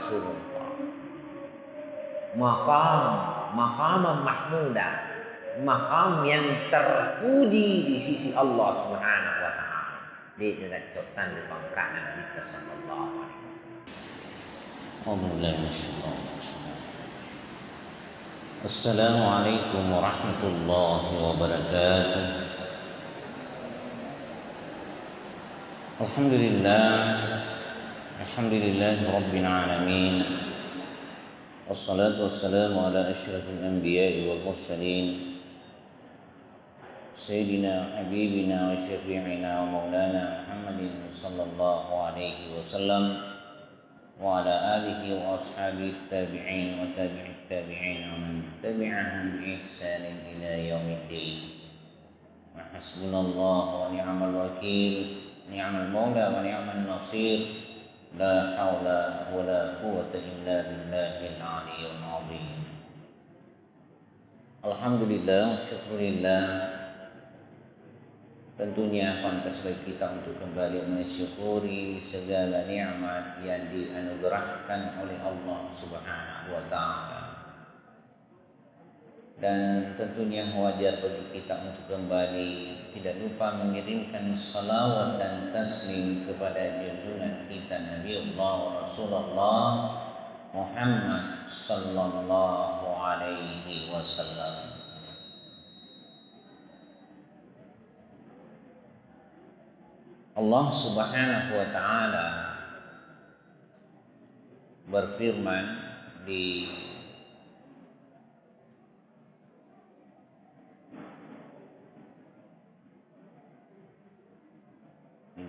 Rasulullah. Maqam mahmudah, maqam yang terpuji di sisi Allah Subhanahu wa taala. Di jotan di pangkat Nabi sallallahu alaihi wasallam. Assalamualaikum warahmatullahi wabarakatuh. Alhamdulillah rabbil alamin. Wassalatu wassalamu ala asyrafil anbiya'i wal mursalin Sayyidina habibina wa syafi'ina wa maulana Muhammadin sallallahu alaihi wasallam wa ala alihi wa ashabihi tabi'in wa tabi'it tabi'in wa man tabi'ahum bi ihsanin ila yaumiddin. Wa hasbunallahu wa ni'mal wakil, ni'mal maula wa ni'mal nasir. La haula wa la quwwata illa billahil aliyyil azim. Alhamdulillah, syukurillah. Tentunya pantas bagi kita untuk kembali mensyukuri segala nikmat yang dianugerahkan oleh Allah Subhanahu wa taala. Dan tentunya wajar bagi kita untuk kembali tidak lupa mengirimkan salawat dan taslim kepada junjungan kita Nabiullah Rasulullah Muhammad sallallahu alaihi wasallam. Allah Subhanahu wa taala berfirman di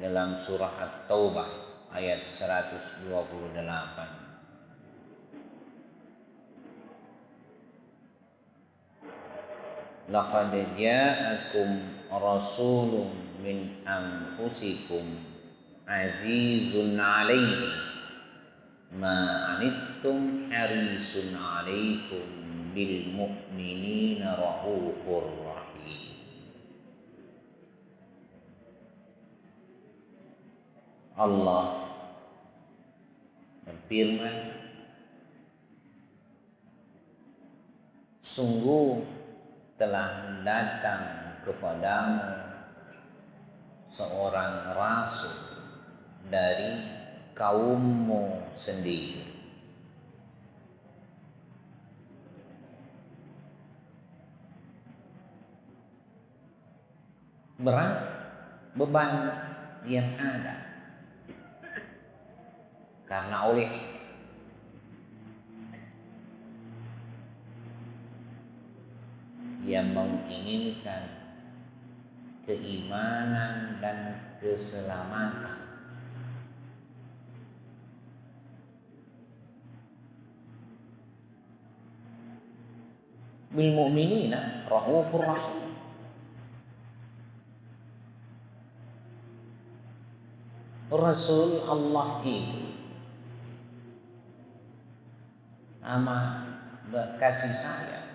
dalam surah At-Taubah ayat 128. Laqad ja'akum rasulun min anfusikum azizun 'alaihi ma 'anittum harisun 'alaikum bil mu'minina raufur rahim. Allah berfirman, sungguh telah datang kepadamu seorang rasul dari kaummu sendiri. Berat beban yang ada karena oleh yang menginginkan keimanan dan keselamatan, bil mu'minina raufur rahim. Rasul Allah itu amat berkasih sayang,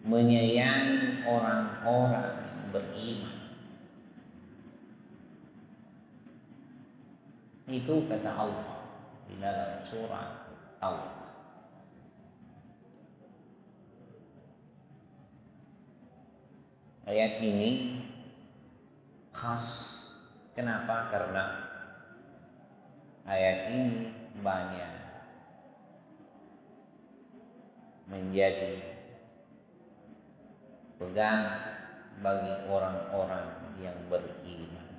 menyayangi orang-orang yang beriman. Itu kata Allah di dalam surah Taubah. Ayat ini khas. Kenapa? Karena ayat ini banyak menjadi pegang bagi orang-orang yang beriman,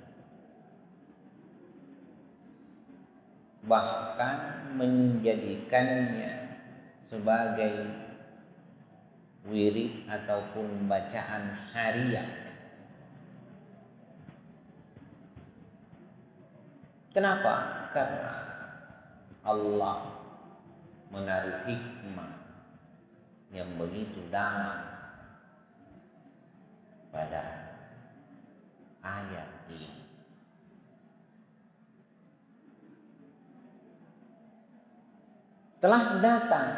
bahkan menjadikannya sebagai wirid ataupun bacaan harian. Kenapa? Karena Allah menaruh hikmah yang begitu dalam pada ayat ini. Telah datang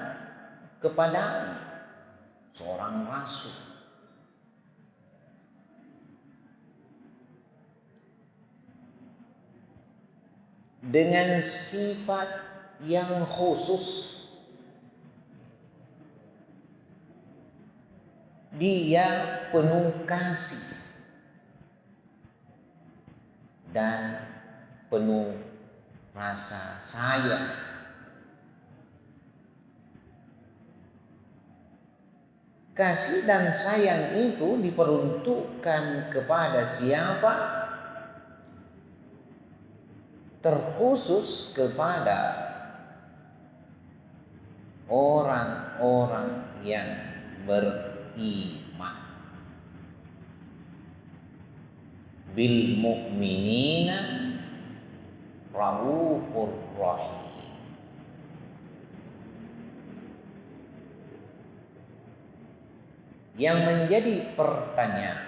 kepadamu seorang rasul dengan sifat yang khusus. Dia penuh kasih dan penuh rasa sayang. Kasih dan sayang itu diperuntukkan kepada siapa? Terkhusus kepada orang-orang yang beriman. Bil mu'minina raufur rahim. Yang menjadi pertanyaan,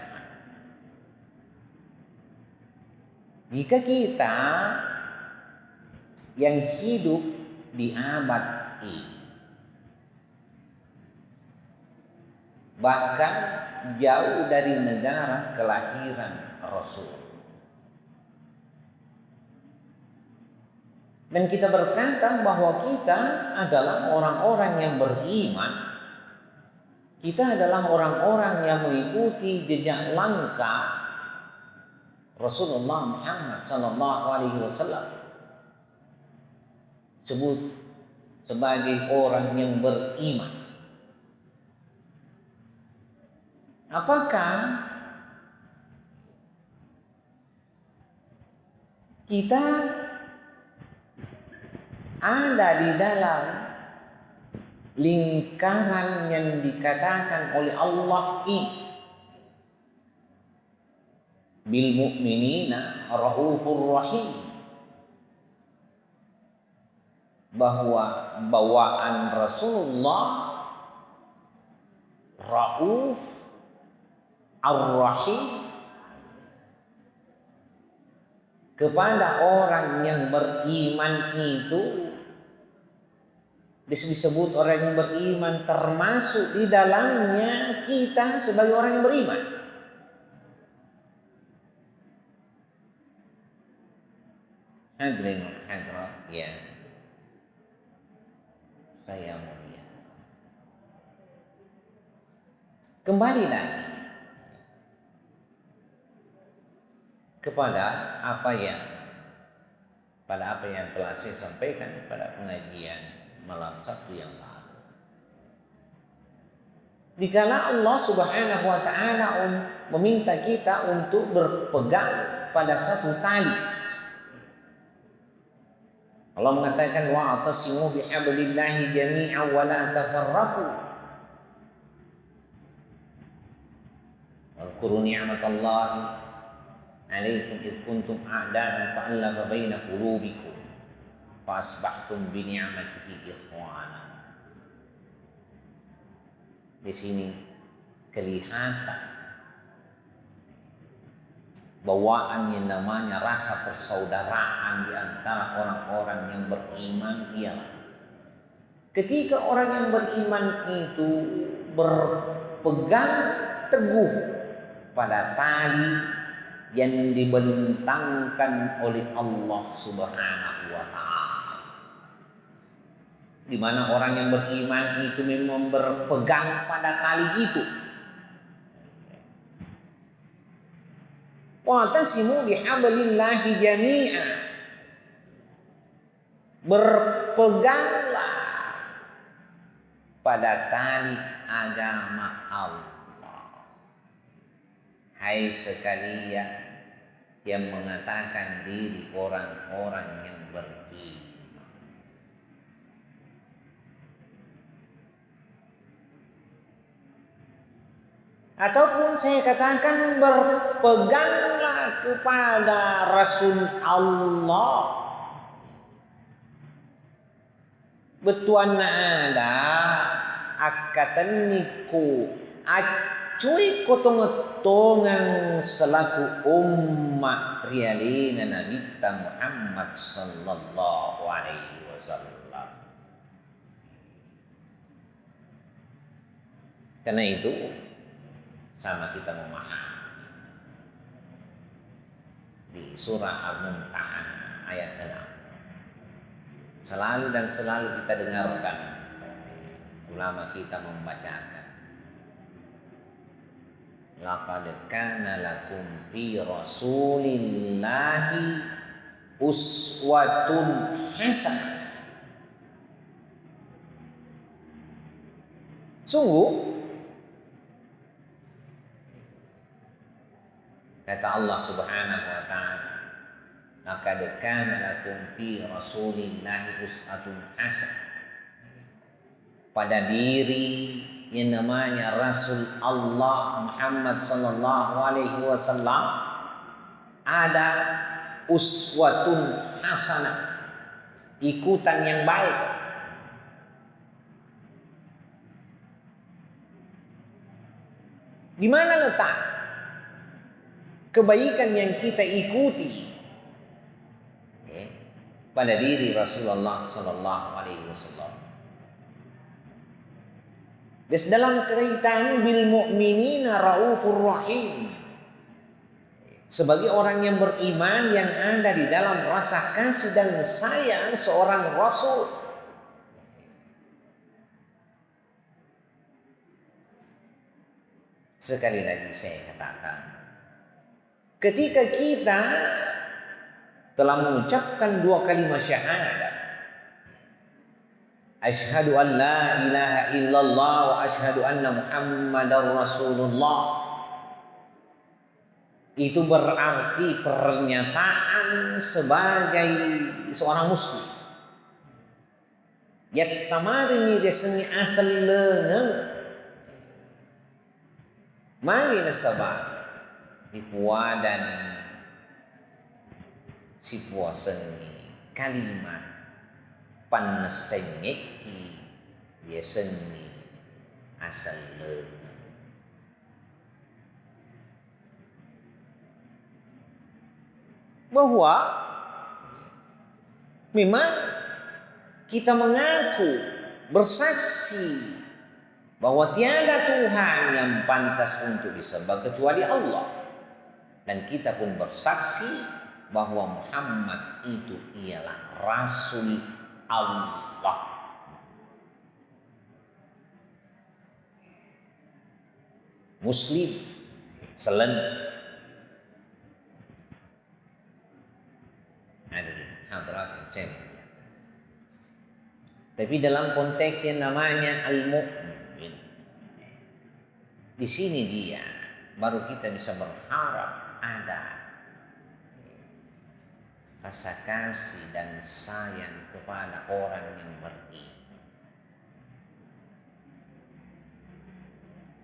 jika kita yang hidup di abad ini, bahkan jauh dari negara kelahiran Rasul, dan kita berkata bahwa kita adalah orang-orang yang beriman, kita adalah orang-orang yang mengikuti jejak langkah Rasulullah Muhammad SAW, sebut sebagai orang yang beriman. Apakah kita ada di dalam lingkaran yang dikatakan oleh Allah ini, bil mu'minina raufur rahim, bahwa bawaan Rasulullah rauf ar-rahim kepada orang yang beriman itu disebut orang yang beriman, termasuk di dalamnya kita sebagai orang yang beriman. Hadirin hadirat ya, saya mulia. Kembali lagi kepada apa yang telah saya sampaikan pada pengajian malam Sabtu yang lalu. Dikala Allah Subhanahu wa taala meminta kita untuk berpegang pada satu tali. Allah mengatakan wa'tasimu bihablillahi jami'an wa la tafarraqu. Wadhkuru ni'matallahi 'alaikum id kuntum a'da'an fa'alafa baina qulubikum fa asbahtum bi ni'matihi ikhwana. Di sini kelihatan bawaan yang namanya rasa persaudaraan di antara orang-orang yang beriman ialah ketika orang yang beriman itu berpegang teguh pada tali yang dibentangkan oleh Allah Subhanahu wa taala, di mana orang yang beriman itu memang berpegang pada tali itu. Wa'tasimu bihablillahi jami'an, berpeganglah pada tali agama Allah. Hai sekalian yang mengatakan diri orang-orang yang beriman, ataupun saya katakan berpeganglah kepada Rasul Allah. Betuan ada akatan niku acui kotong-kotongan selaku umat rialina Nabi Muhammad sallallahu alaihi wasallam. Karena itu sama kita memahami di surah Al-Mumtahanah ayat 6. Selalu dan selalu kita dengarkan ulama kita membacakan, laqad kana lakum fi rasulillahi uswatun hasanah. Sungguh, kata Allah Subhanahu wa taala, laqad kana lakum fi rasulillahi uswatun hasanah. Pada diri yang namanya Rasul Allah Muhammad sallallahu alaihi wasallam ada uswatun hasanah, ikutan yang baik. Di mana letak kebaikan yang kita ikuti pada diri Rasulullah sallallahu alaihi wasallam? Dalam kaitan bil mu'minina raufur rahim, sebagai orang yang beriman yang ada di dalam rasa kasih dan sayang seorang Rasul. Sekali lagi saya katakan, ketika kita telah mengucapkan dua kalimat syahadat, asyhadu an la ilaha illallah wa asyhadu anna muhammadar rasulullah, itu berarti pernyataan sebagai seorang muslim. Yat tamarini deseni asal leungeung mari nasabah dipuadani si puasen kalimat panasengeki dia seni asal leungeung. Bahwa memang kita mengaku bersaksi bahwa tiada Tuhan yang pantas untuk disembah kecuali Allah, dan kita pun bersaksi bahwa Muhammad itu ialah Rasul Allah. Muslim selen ada hadirat yang saya. Tapi dalam konteks yang namanya al-mu'min, di sini dia baru kita bisa berharap ada rasa kasih dan sayang kepada orang yang beriman.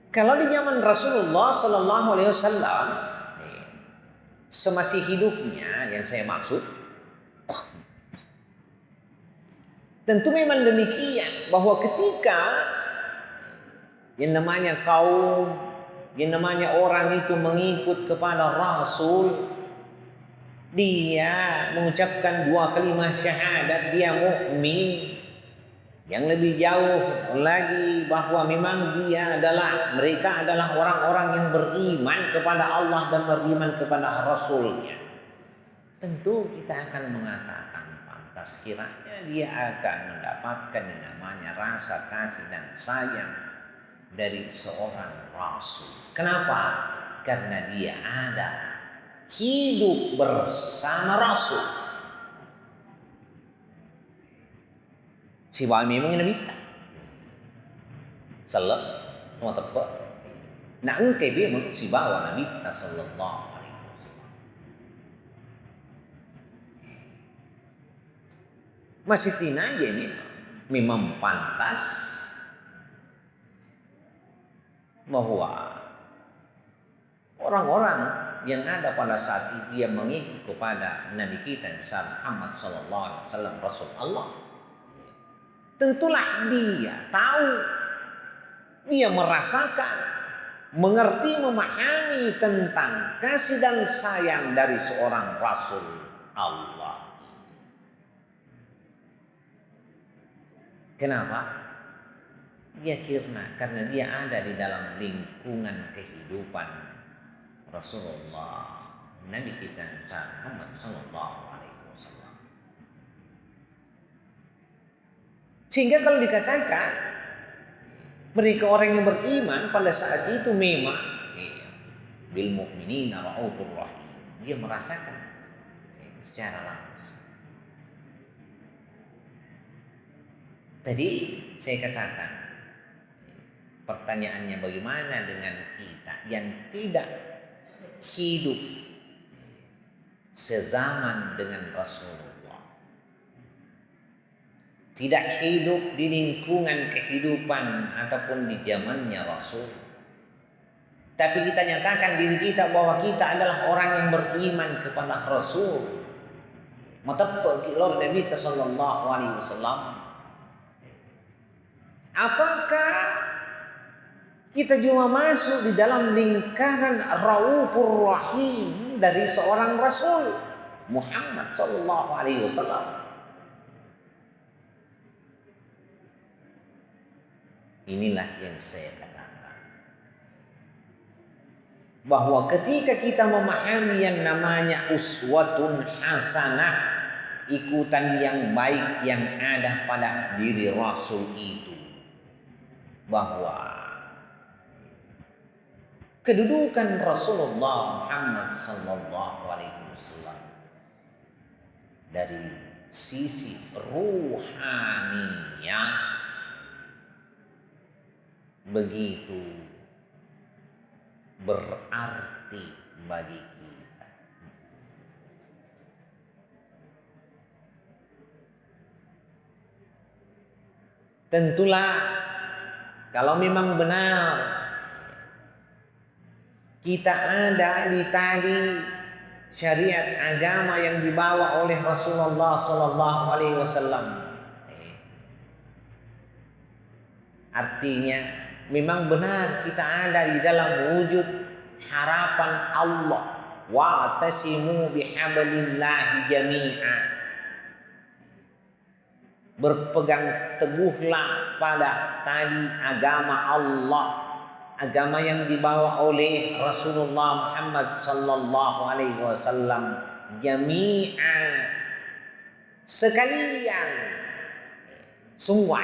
Kalau di zaman Rasulullah Sallallahu Alaihi Wasallam semasih hidupnya, yang saya maksud, tentu memang demikian, bahwa ketika yang namanya kaum, yang namanya orang itu mengikut kepada Rasul, dia mengucapkan dua kalimat syahadat, dia mukmin. Yang lebih jauh lagi bahwa memang mereka adalah orang-orang yang beriman kepada Allah dan beriman kepada Rasulnya. Tentu kita akan mengatakan pantas kiranya dia akan mendapatkan yang namanya rasa kasih dan sayang dari seorang Rasul. Kenapa? Karena dia ada hidup bersama Rasul. Si wami memang nabita sallam mau tepat na engke dia si bawa nabita sallallahu alaihi wasallam. Masih tina aja ini memang pantas bahwa orang-orang yang ada pada saat itu yang mengikut kepada Nabi kita Muhammad sallallahu alaihi wasallam, Rasul Allah, tentulah dia tahu, dia merasakan, mengerti, memahami tentang kasih dan sayang dari seorang Rasul Allah. Kenapa? Dia karena dia ada di dalam lingkungan kehidupan Rasulullah, Nabi kita Muhammad sallallahu alaihi wasallam. Sehingga kalau dikatakan mereka orang yang beriman pada saat itu memang bil mu'minina raufur rahim, dia merasakan secara langsung. Tadi saya katakan, pertanyaannya bagaimana dengan kita yang tidak hidup sezaman dengan Rasulullah, tidak hidup di lingkungan kehidupan ataupun di zamannya Rasul, tapi kita nyatakan diri kita bahwa kita adalah orang yang beriman kepada Rasul. Mata Lord Nabi sallallahu alaihi wasallam. Apakah kita juga masuk di dalam lingkaran Raufur Rahim dari seorang Rasul Muhammad sallallahu alaihi wasallam? Inilah yang saya katakan, bahwa ketika kita memahami yang namanya uswatun hasanah, ikutan yang baik yang ada pada diri Rasul itu, bahwa kedudukan Rasulullah Muhammad sallallahu alaihi wasallam dari sisi ruhaninya begitu berarti bagi kita. Tentulah kalau memang benar kita ada di tali syariat agama yang dibawa oleh Rasulullah sallallahu alaihi wasallam, artinya memang benar kita ada di dalam wujud harapan Allah, wa'tasimu bihablillahi jami'a, berpegang teguhlah pada tali agama Allah, agama yang dibawa oleh Rasulullah Muhammad sallallahu alaihi wasallam, jami'an, sekalian, semua.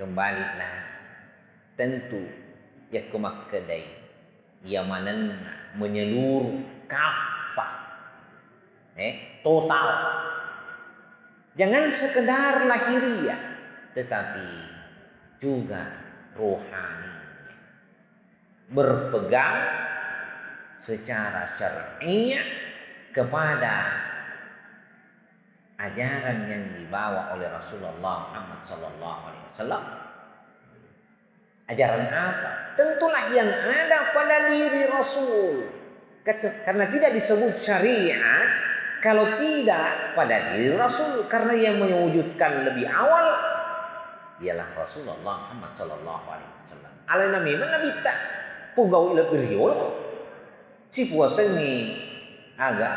Kembalilah tentu ya kemakkedai yamanan menyeluruh kafah, total, jangan sekedar lahiriah tetapi juga rohani, berpegang secara syar'iyyah kepada ajaran yang dibawa oleh Rasulullah Muhammad sallallahu alaihi wasallam. Ajaran apa? Tentulah yang ada pada diri Rasul. Karena tidak disebut syariat kalau tidak pada diri Rasul, karena yang mewujudkan lebih awal ialah Rasulullah Muhammad sallallahu alaihi wasallam. Alana memang Nabi tak pugau lebih riol si puasa ni agak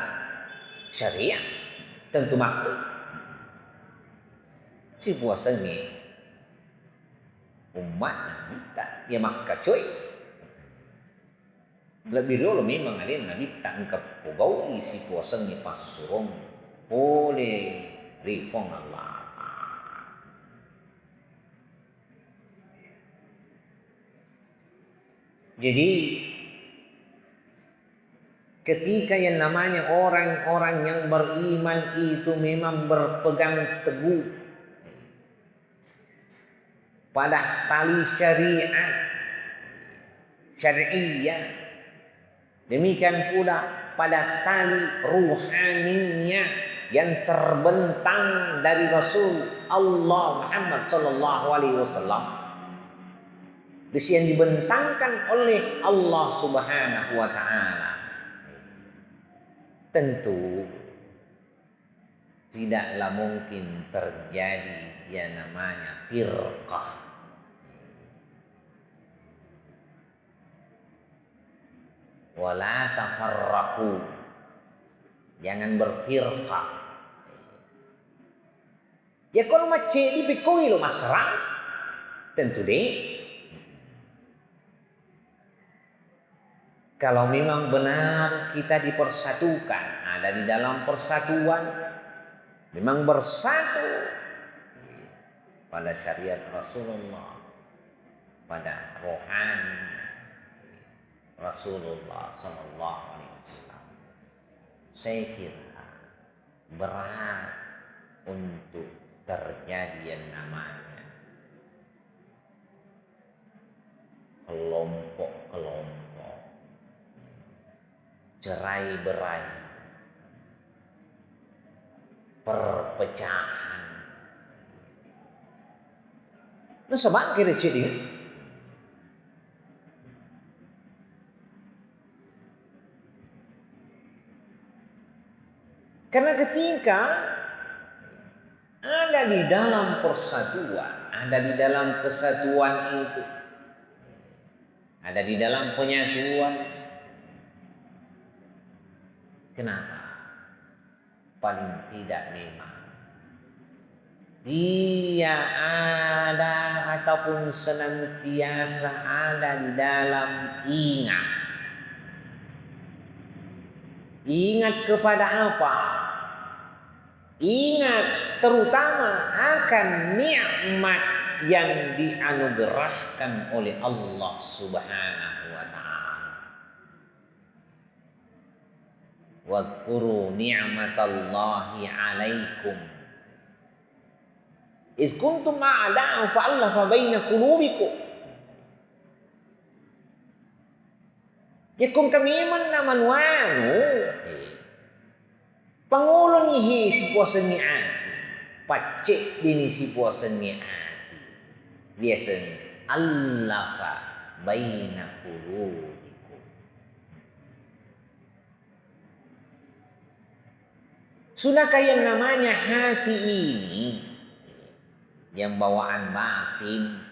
syariat tentu makhluk si puasa ni umat tak dia maka cuy lebih dulu memang ada Nabi tak engkap pugau si puasa ni pas surong oleh ripong Allah. Jadi ketika yang namanya orang-orang yang beriman itu memang berpegang teguh pada tali syariat, demikian pula pada tali ruhaninya yang terbentang dari Rasul Allah Muhammad sallallahu alaihi wasallam, yang dibentangkan oleh Allah Subhanahu wa taala. Tentu tidaklah mungkin terjadi yang namanya firqah, wala tafarraqu, jangan berfirqah. Ya kalau macam dipikui lo masrah, tentu deh. Kalau memang benar kita dipersatukan, ada di dalam persatuan, memang bersatu pada syariat Rasulullah, pada rohani Rasulullah Sallallahu Alaihi Wasallam, saya kira berat untuk terjadi yang namanya kelompok-kelompok, cerai-berai, perpecahan. Nó sebab kira ciri. Karena ketika ada di dalam persatuan, ada di dalam kesatuan itu, ada di dalam penyatuan, kenapa? Paling tidak memang dia ada ataupun senantiasa ada di dalam ingat kepada apa? Ingat terutama akan nikmat yang dianugerahkan oleh Allah Subhanahu wa taala. Wadhkuru ni'matallahi 'alaikum iz kuntum a'da'an fa'alafa baina qulubikum. Ya kung kami man naman wano Pangulo ni si puasan ni ati, pacik din si puasan ni ati. Biasan allafa baina qulubikum. Sudahkah yang namanya hati ini, yang bawaan batin,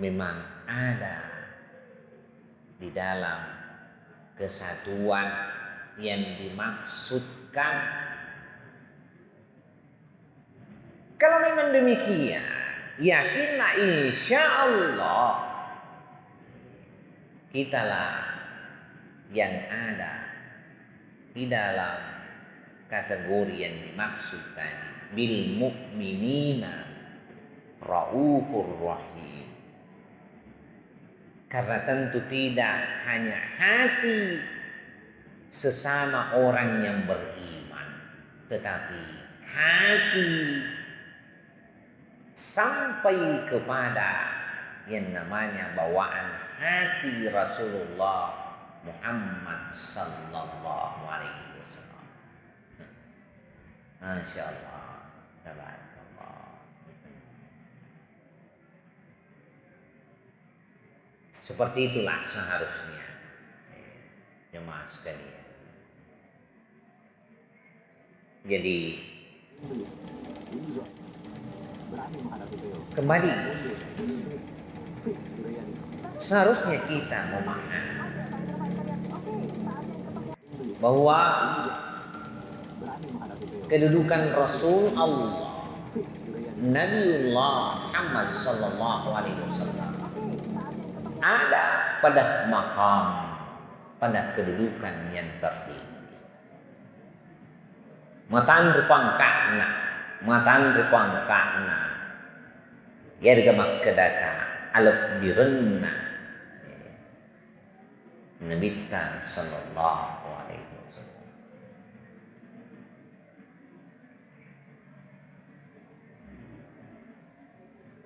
memang ada di dalam kesatuan yang dimaksudkan. Kalau memang demikian, yakinlah insya Allah kitalah yang ada di dalam kategori yang dimaksud tadi, bil mu'minina raufur rahim. Karena tentu tidak hanya hati sesama orang yang beriman, tetapi hati sampai kepada yang namanya bawaan hati Rasulullah Muhammad Sallallahu Alaihi Wasallam. Masya Allah, tabarakallah. Seperti itulah seharusnya jemaah sekalian. Jadi kembali, seharusnya kita memahami bahwa kedudukan Rasul Allah Nabiullah Muhammad Sallallahu Alaihi Wasallam ada pada maqam, pada kedudukan yang tertinggi. Matan pangkatna yarga makkedaka alap birenna Nabi Sallallahu Alaihi Wasallam.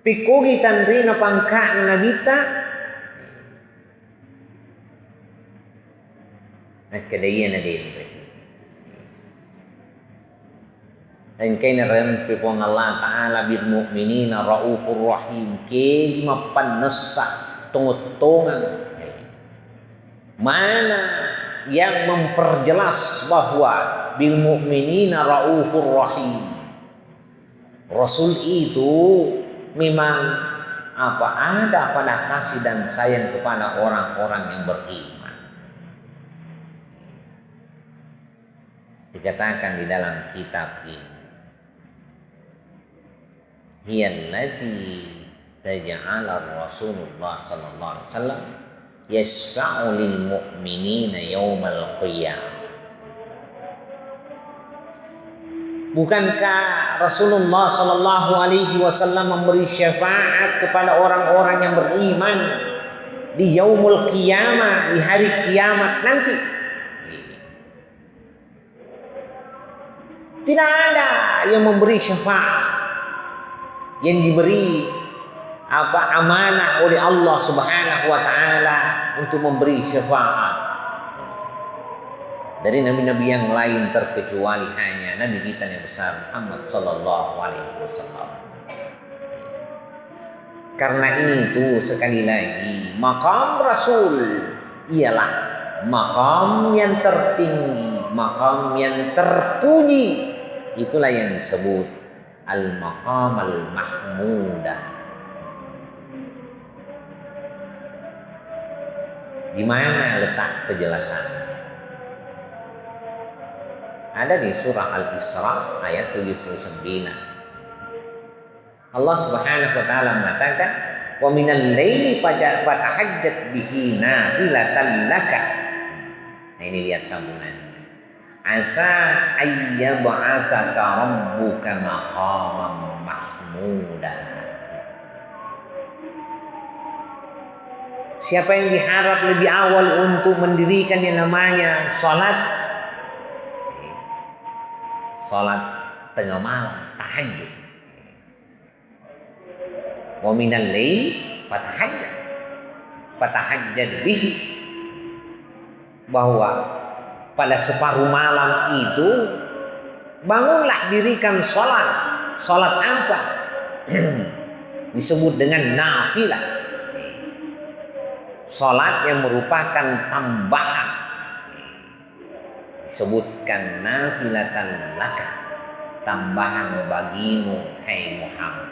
Pikugi tanrina pangkatna Nabita kedaian ada yang beri. Dan kena rempe pun Allah Ta'ala bil mu'minina raufur rahim. Kegi mapan nesa tungut-tungan. Mana yang memperjelas bahwa bil mu'minina raufur rahim. Rasul itu memang ada pada kasih dan sayang kepada orang-orang yang beriman. Dikatakan di dalam kitab ini, hiyallati taj'ala Rasulullah sallallahu alaihi wasallam yashfa'u lil mu'minina yaumal qiyamah. Bukankah Rasulullah sallallahu alaihi wasallam memberi syafaat kepada orang-orang yang beriman di yaumul qiyamah, di hari kiamat nanti? Tidak ada yang memberi syafaat yang diberi amanah oleh Allah Subhanahu wa taala untuk memberi syafaat dari nabi-nabi yang lain, terkecuali hanya nabi kita yang besar Muhammad sallallahu alaihi wasallam. Karena itu sekali lagi, maqam Rasul ialah maqam yang tertinggi, maqam yang terpuji. Itulah yang disebut al-maqam al-mahmudah. Di mana letak kejelasan? Ada di surah Al-Isra ayat 79. Allah Subhanahu wa taala mengatakan, "Wa minal laili fatahajjat bihi nafilatan laka." Nah, ini lihat sambungannya. Asa ayyab'atsaka rabbuka maqaman mahmuda. Siapa yang diharap lebih awal untuk mendirikan yang namanya salat tengah malam, tahajud. Wa minal laili fatahajjad bihi, bahwa pada separuh malam itu bangunlah, dirikan salat. Salat apa? Disebut dengan nafilah. Salat yang merupakan tambahan. Disebutkan nafilatan laka, tambahan bagimu hai Muhammad.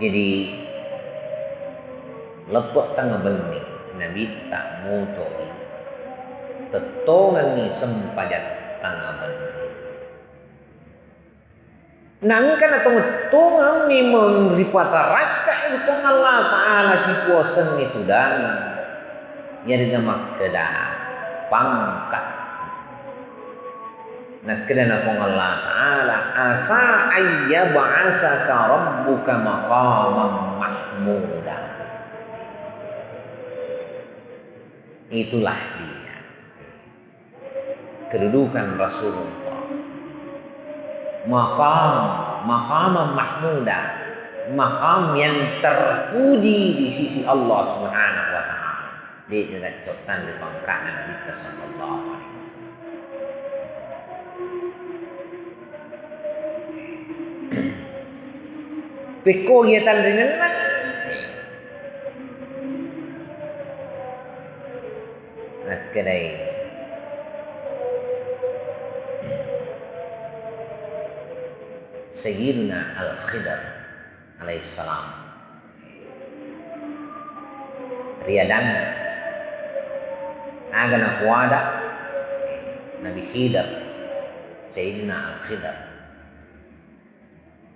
Jadi lepok tengah bening nabi tak mutoi tetongan ni sempajat tengah bening nangkan atau ngetongan ni mengripata raka itu Allah Ta'ala si puasan itu dangan yang dengan kedah pangkat. Nah, kedana kong Allah Ta'ala asa ayyab'atsaka rabbuka maqaman mahmuda. Itulah dia kedudukan Rasulullah, maqaman mahmuda, maqam yang terpuji di sisi Allah Subhanahu wa taala. Di cotan di pangkat Nabi sallallahu alaihi wasallam. Peko dia tan dengan mana? Kedai Sayyidina Al-Khidr alaihissalam riadan agana kuada Nabi Khidr, Sayyidina Al-Khidr.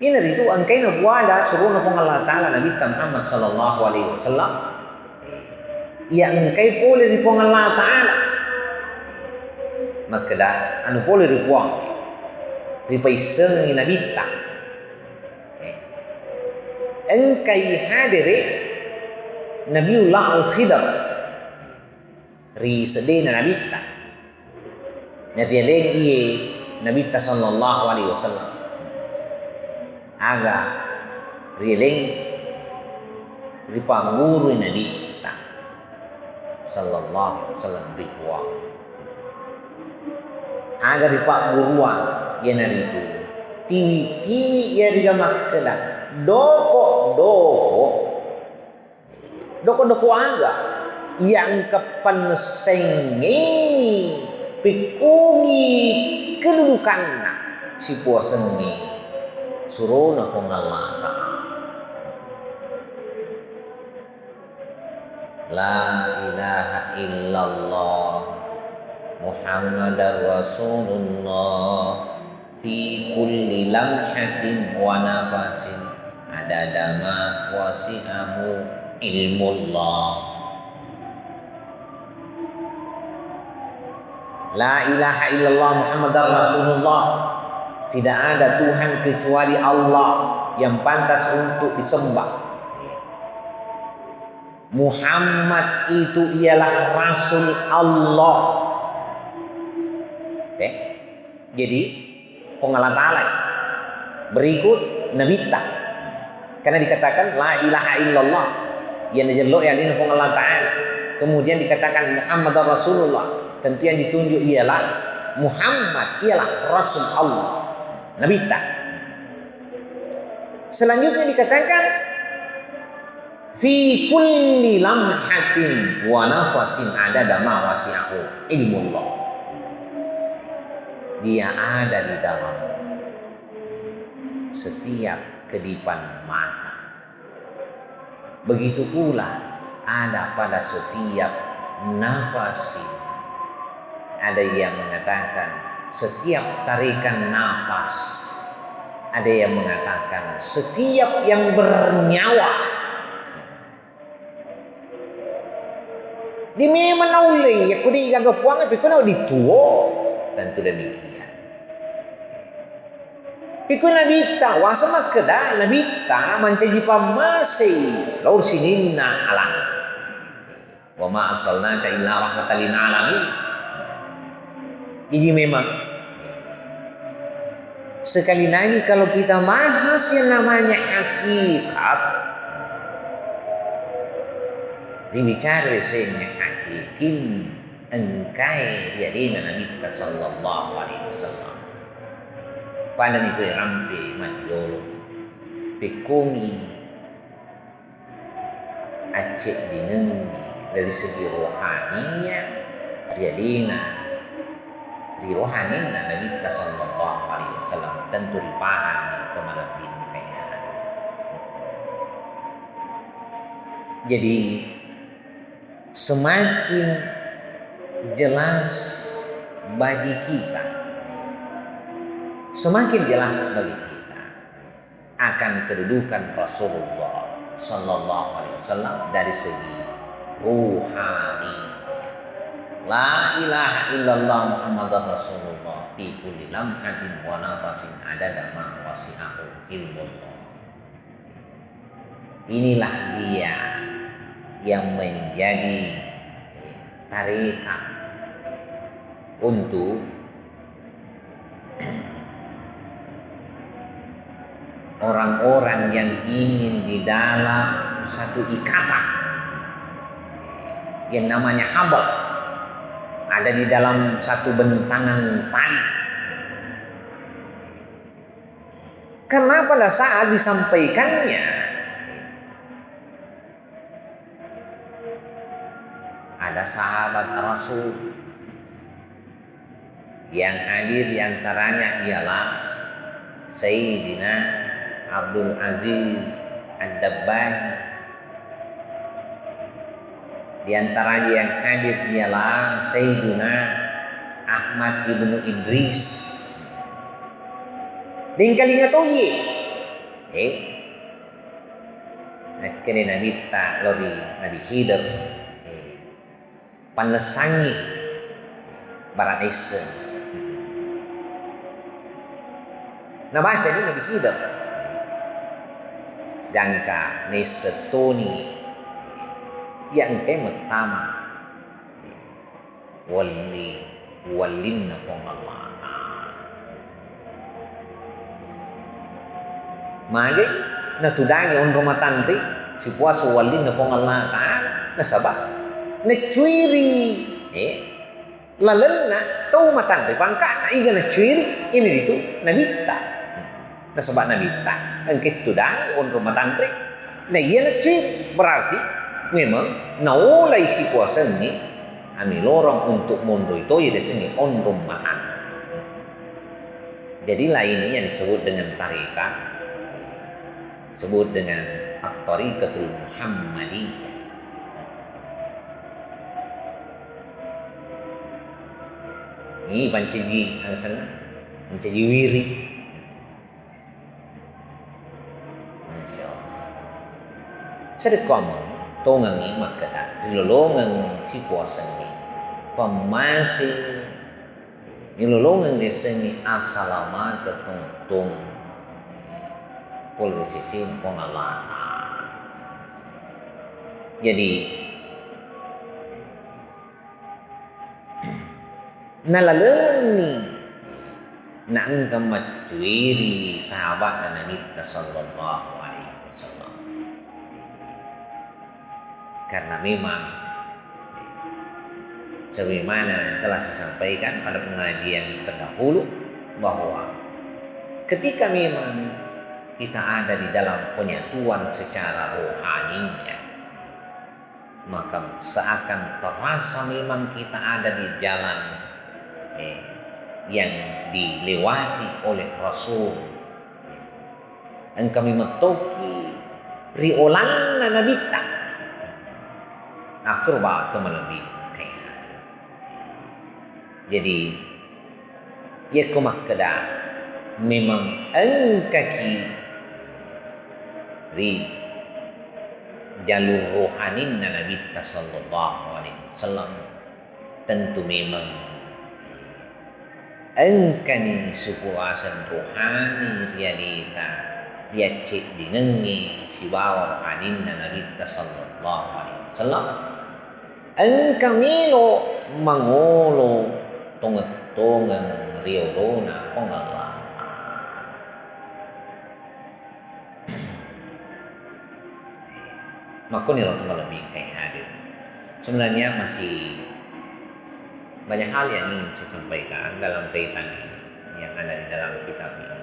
Ini itu angkai na kuada suruh na pong Allah Ta'ala Nabi Muhammad sallallahu alaihi wasallam. Ya angkai boleh di pong Allah Ta'ala. Magkada ano boleh di puang. Di paiseng ni Nabi ta. Angkai hadiri Nabiullah Al-Khidr. Ri sedih na Nabi ta. Nasiyaling iye Nabi ta sallallahu alaihi wasallam. Aga riling ri pangguru Nabi ta sallallahu alaihi wasallam di puang. Aga ri panguruan yen itu tiwi-tiwi ya riga makkala doko aga yang kepensengi pikungi kedudukanna si puasengi suruh na pong Allah Ta'ala. La ilaha illallah Muhammadar Rasulullah fi kulli lamhatin wa nafasin adada ma wasi'ahu ilmullah. La ilaha illallah Muhammadar Rasulullah. Tidak ada Tuhan kecuali Allah yang pantas untuk disembah. Muhammad itu ialah Rasul Allah. Okay. Jadi Allah Ta'ala. Berikut Nabi Ta. Karena dikatakan la ilaha illallah. Yang dijeluk yang ini Allah Ta'ala. Kemudian dikatakan Muhammad Rasulullah. Tentu yang ditunjuk ialah Muhammad ialah Rasul Allah. Nabi Ta. Selanjutnya dikatakan fi kulli lamhatin wa nafasin adada ma wasi'ahu ilmullah. Dia ada di dalam setiap kedipan mata. Begitu pula ada pada setiap nafas. Ada yang mengatakan setiap tarikan nafas. Ada yang mengatakan setiap yang bernyawa. Di memang nauli ya kudi gagap puang tapi kau dituo. Tentu demikian. Pikun Nabi ta wasa makeda Nabi ta mancaji pamasi laur sininna alang. Wa ma arsalnaka illa rahmatan lil alamin. Jadi memang sekali lagi kalau kita bahas yang namanya hakikat, dibicara sehingga hakikin engkai yadina Nabi sallallahu alaihi wasallam. Pada itu rampe matiolo pekungi acik dinengi dari segi rohaninya yadina rohani Nabi sallallahu alaihi wasallam tentu dipahami teman-teman ini. Jadi semakin jelas bagi kita, semakin jelas bagi kita akan kedudukan Rasulullah sallallahu alaihi wasallam dari segi rohani. La ilaha illallah Muhammadar Rasulullah fi kulli lamhatin wa nafasin adada ma wasi'ahu ilmullah. Inilah dia yang menjadi tarikat untuk orang-orang yang ingin di dalam satu ikatan yang namanya habal, ada di dalam satu bentangan tali. Karena pada saat disampaikannya ada sahabat Rasul yang hadir, diantaranya ialah Sayyidina Abdul Aziz Ad-Dabbani. Di antaranya yang hadir ialah Sayyidina Ahmad ibnu Idris. Dan kalinga toye. Akhirnya Nabi ta lori Nabi Khidir. Panesangi barat Esa. Nah baca ini Nabi Khidir. Dangka nesetoni yang pertama walin na Allah. Magi natudangi on romatandri si puaso walin na Allah Ta'ala nasabak nacuiri lalenna tau matandri pangka na iga nacuiri ini itu nabita nasabak nabita ang kitudangi on romatandri na iya nacuiri berarti memang naulai si puasa ini ami lorong untuk mondo itu ya disini on rumatan. Jadilah ini yang disebut dengan tarikat, disebut dengan at-tariqatul Muhammadiyah. Ini pancigi ang sana menjadi wirid. Masya Allah. Sedekah tongangi maka dilolongan si puasanya pemasi dilolongan desengi asalamat ketong polisi pengalana. Jadi nalaleni na engkau macuiri sahabat Nabi sallallahu alaihi wasallam, karena memang sebagaimana telah saya sampaikan pada pengajian terdahulu bahwa ketika memang kita ada di dalam penyatuan secara rohaninya, maka seakan terasa memang kita ada di jalan yang dilewati oleh Rasul. Dan kami metoki riolan nabita akhirba atau lebih kayak. Jadi ya kumak keda memang engkaki ri jalur rohani Nabi sallallahu alaihi wasallam, tentu memang engkani supuasan rohani rialita dia cek dinengi si bawa rohani Nabi sallallahu alaihi wasallam, engkamilo mangolo tonget-tongen riolona pengalah. Maka nih orang lebih kayak hadir. Sebenarnya masih banyak hal yang ingin saya sampaikan dalam kaitan ini yang ada di dalam kitab ini,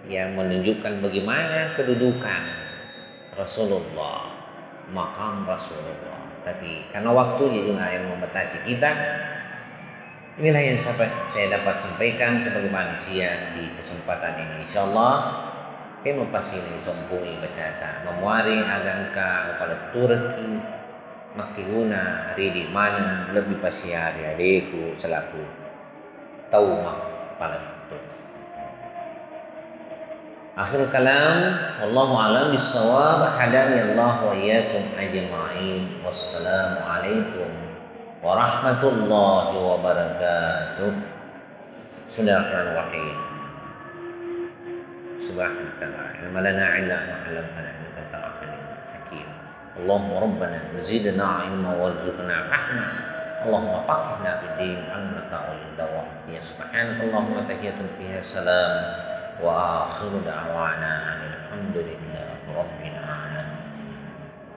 yang menunjukkan bagaimana kedudukan Rasulullah, makam Rasulullah. Tapi karena waktunya juga yang membatasi kita, inilah yang saya dapat sampaikan sebagai manusia di kesempatan ini. Insyaallah kami pasti sompuni berkata memuari agangka kepada Turki makiguna hari di mana lebih pasti hari adikku selaku tauma pada itu. Akhir kalam, wallahu a'lam bissawab. Hadani Allah wa iyyakum ajma'in. Wassalamu alaikum warahmatullahi wabarakatuh. Bismillahirrahmanirrahim. سبحانك لا علم لنا إلا ما علمتنا إنك أنت العليم الحكيم. اللهم ربنا زدنا علما وارزقنا رحمة. اللهم فقهنا في الدين علمنا التأويل والدواء. سبحانك اللهم تحية فيها سلام وآخر دعوانا أن الحمد لله رب العالمين.